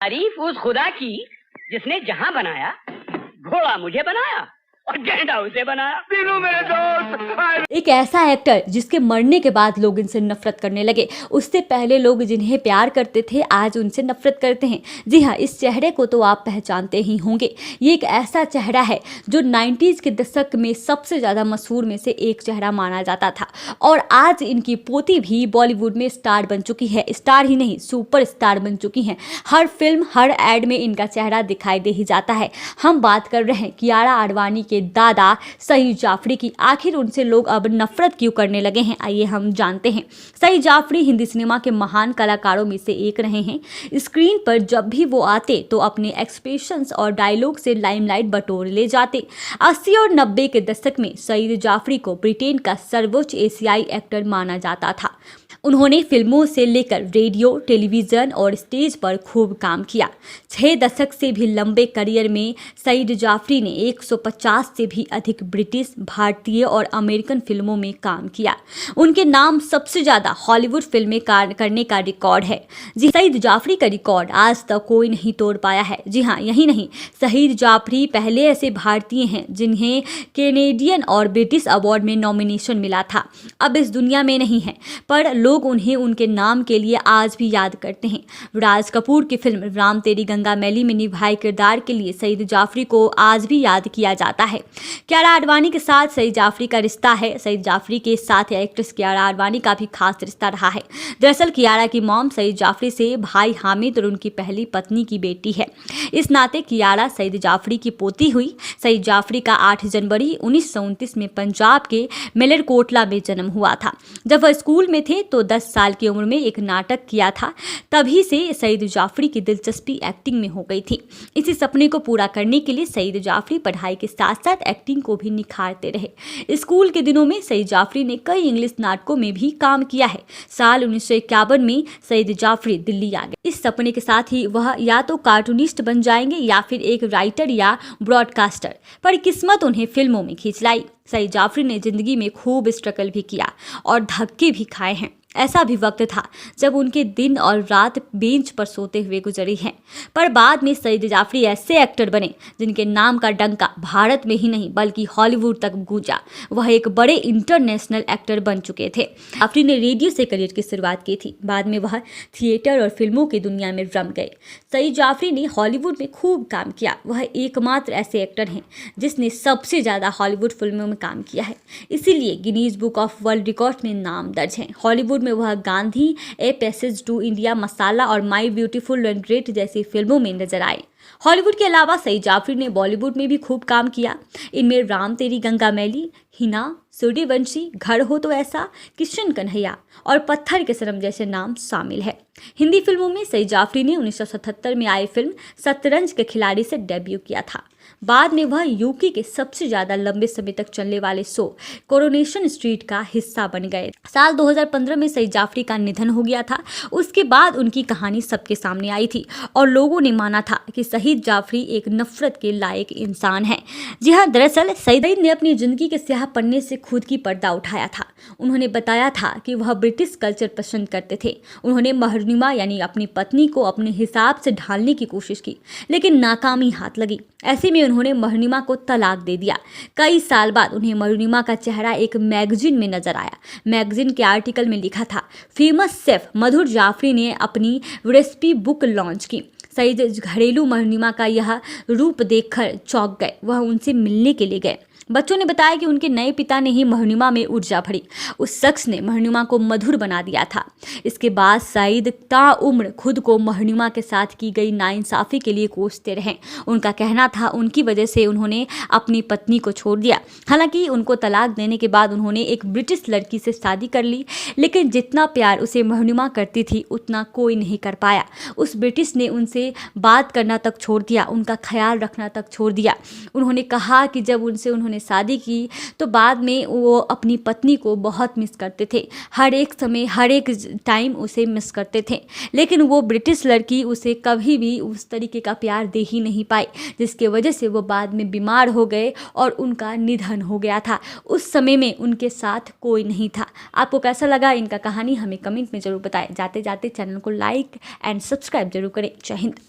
तारीफ उस खुदा की जिसने जहां बनाया, घोड़ा मुझे बनाया और गैंडा उसे बनाया। तीनों मेरे दोस्त। एक ऐसा एक्टर जिसके मरने के बाद लोग इनसे नफरत करने लगे। उससे पहले लोग जिन्हें प्यार करते थे आज उनसे नफरत करते हैं। जी हाँ, इस चेहरे को तो आप पहचानते ही होंगे। ये एक ऐसा चेहरा है जो 90s के दशक में सबसे ज़्यादा मशहूर में से एक चेहरा माना जाता था और आज इनकी पोती भी बॉलीवुड में स्टार बन चुकी है। स्टार ही नहीं, सुपर स्टार बन चुकी हैं। हर फिल्म, हर एड में इनका चेहरा दिखाई दे ही जाता है। हम बात कर रहे हैं कियारा आडवाणी के दादा सईद जाफरी की। आखिर उनसे लोग अब नफरत क्यों करने लगे हैं, आइए हम जानते हैं। सईद जाफरी हिंदी सिनेमा के महान कलाकारों में से एक रहे हैं। स्क्रीन पर जब भी वो आते तो अपने एक्सप्रेशंस और डायलॉग से लाइमलाइट बटोर ले जाते। 80 और 90 के दशक में सईद जाफरी को ब्रिटेन का सर्वोच्च एशियाई एक्टर माना जाता था। उन्होंने फिल्मों से लेकर रेडियो, टेलीविज़न और स्टेज पर खूब काम किया। 6 दशक से भी लंबे करियर में सईद जाफरी ने 150 से भी अधिक ब्रिटिश, भारतीय और अमेरिकन फिल्मों में काम किया। उनके नाम सबसे ज़्यादा हॉलीवुड फिल्में करने का रिकॉर्ड है। जी, सईद जाफरी का रिकॉर्ड आज तक कोई नहीं तोड़ पाया है। जी हाँ, यही नहीं, सईद जाफरी पहले ऐसे भारतीय हैं जिन्हें कैनेडियन और ब्रिटिश अवार्ड में नॉमिनेशन मिला था। अब इस दुनिया में नहीं है, पर लोग उन्हें उनके नाम के लिए आज भी याद करते हैं। राज कपूर की फिल्म राम तेरी गंगा मैली में निभाए किरदार के लिए सईद जाफरी को आज भी याद किया जाता है। कियारा आडवाणी के साथ सईद जाफरी का रिश्ता है। सईद जाफरी के साथ एक्ट्रेस कियारा आडवाणी का भी खास रिश्ता रहा है। दरअसल कियारा की मॉम सईद जाफरी से भाई हामिद और उनकी पहली पत्नी की बेटी है। इस नाते कियारा सईद जाफरी की पोती हुई। सईद जाफरी का 8 जनवरी 1929 में पंजाब के मलेरकोटला में जन्म हुआ था। जब वह स्कूल में थे तो 10 साल की उम्र में एक नाटक किया था। तभी से सईद जाफरी की दिलचस्पी एक्टिंग में हो गई थी। इसी सपने को पूरा करने के लिए सईद जाफरी पढ़ाई के साथ साथ एक्टिंग को भी निखारते रहे। स्कूल के दिनों में सईद जाफरी ने कई इंग्लिश नाटकों में भी काम किया है। साल 1951 में सईद जाफरी दिल्ली आ गए। इस सपने के साथ ही वह या तो कार्टूनिस्ट बन जाएंगे या फिर एक राइटर या ब्रॉडकास्टर, पर किस्मत उन्हें फिल्मों में खींच लाई। सईद जाफरी ने जिंदगी में खूब स्ट्रगल भी किया और धक्के भी खाए हैं। ऐसा भी वक्त था जब उनके दिन और रात बेंच पर सोते हुए गुजरी हैं, पर बाद में सईद जाफरी ऐसे एक्टर बने जिनके नाम का डंका भारत में ही नहीं बल्कि हॉलीवुड तक गूंजा। वह एक बड़े इंटरनेशनल एक्टर बन चुके थे। जाफरी ने रेडियो से करियर की शुरुआत की थी। बाद में वह थिएटर और फिल्मों की दुनिया में रम गए। सईद जाफरी ने हॉलीवुड में खूब काम किया। वह एकमात्र ऐसे एक्टर हैं जिसने सबसे ज़्यादा हॉलीवुड फिल्मों में काम किया है, इसीलिए Guinness book of world record में नाम दर्ज है। हॉलीवुड में वह Gandhi, a passage to India, Masala और माई ब्यूटीफुल एंड ग्रेट जैसी फिल्मों में नजर आए। हॉलीवुड के अलावा सईद जाफरी ने बॉलीवुड में भी खूब काम किया। इनमें राम तेरी गंगा मैली, हिना, सूर्यवंशी, घर हो तो ऐसा, किशन कन्हैया और पत्थर के सनम जैसे नाम शामिल है। हिंदी फिल्मों में सईद जाफरी ने 1977 में आई फिल्म शतरंज के खिलाड़ी से डेब्यू किया था। बाद में वह यूके के सबसे ज़्यादा लंबे समय तक चलने वाले शो कोरोनेशन स्ट्रीट का हिस्सा बन गए। साल 2015 में सईद जाफरी का निधन हो गया था। उसके बाद उनकी कहानी सबके सामने आई थी और लोगों ने माना था कि सईद जाफरी एक नफरत के लायक इंसान है। जी हाँ, दरअसल सईद ने अपनी जिंदगी के स्याह पन्ने से खुद की पर्दा उठाया था। उन्होंने बताया था कि वह ब्रिटिश कल्चर पसंद करते थे। उन्होंने महरनिमा यानी अपनी पत्नी को अपने हिसाब से ढालने की कोशिश की, लेकिन नाकामी हाथ लगी। ऐसे में उन्होंने महरनिमा को तलाक दे दिया। कई साल बाद उन्हें महरनिमा का चेहरा एक मैगजीन में नजर आया। मैगजीन के आर्टिकल में लिखा था, फेमस शेफ मधुर जाफरी ने अपनी रेसिपी बुक लॉन्च की। सईद घरेलू महरनिमा का यह रूप देखकर चौंक गए। वह उनसे मिलने के लिए गए। बच्चों ने बताया कि उनके नए पिता ने ही महरनिमा में ऊर्जा भरी। उस शख्स ने महरनिमा को मधुर बना दिया था। इसके बाद सईद ताउम्र खुद को महरनिमा के साथ की गई नाइंसाफ़ी के लिए कोसते रहे। उनका कहना था उनकी वजह से उन्होंने अपनी पत्नी को छोड़ दिया। हालांकि उनको तलाक देने के बाद उन्होंने एक ब्रिटिश लड़की से शादी कर ली, लेकिन जितना प्यार उसे महरनिमा करती थी उतना कोई नहीं कर पाया। उस ब्रिटिश ने उनसे बात करना तक छोड़ दिया, उनका ख्याल रखना तक छोड़ दिया। उन्होंने कहा कि जब उन्होंने शादी की तो बाद में वो अपनी पत्नी को बहुत मिस करते थे। हर एक समय, हर एक टाइम उसे मिस करते थे, लेकिन वो ब्रिटिश लड़की उसे कभी भी उस तरीके का प्यार दे ही नहीं पाई, जिसके वजह से वो बाद में बीमार हो गए और उनका निधन हो गया था। उस समय में उनके साथ कोई नहीं था। आपको कैसा लगा इनका कहानी हमें कमेंट में जरूर बताएं। जाते जाते चैनल को लाइक एंड सब्सक्राइब जरूर करें। जय हिंद।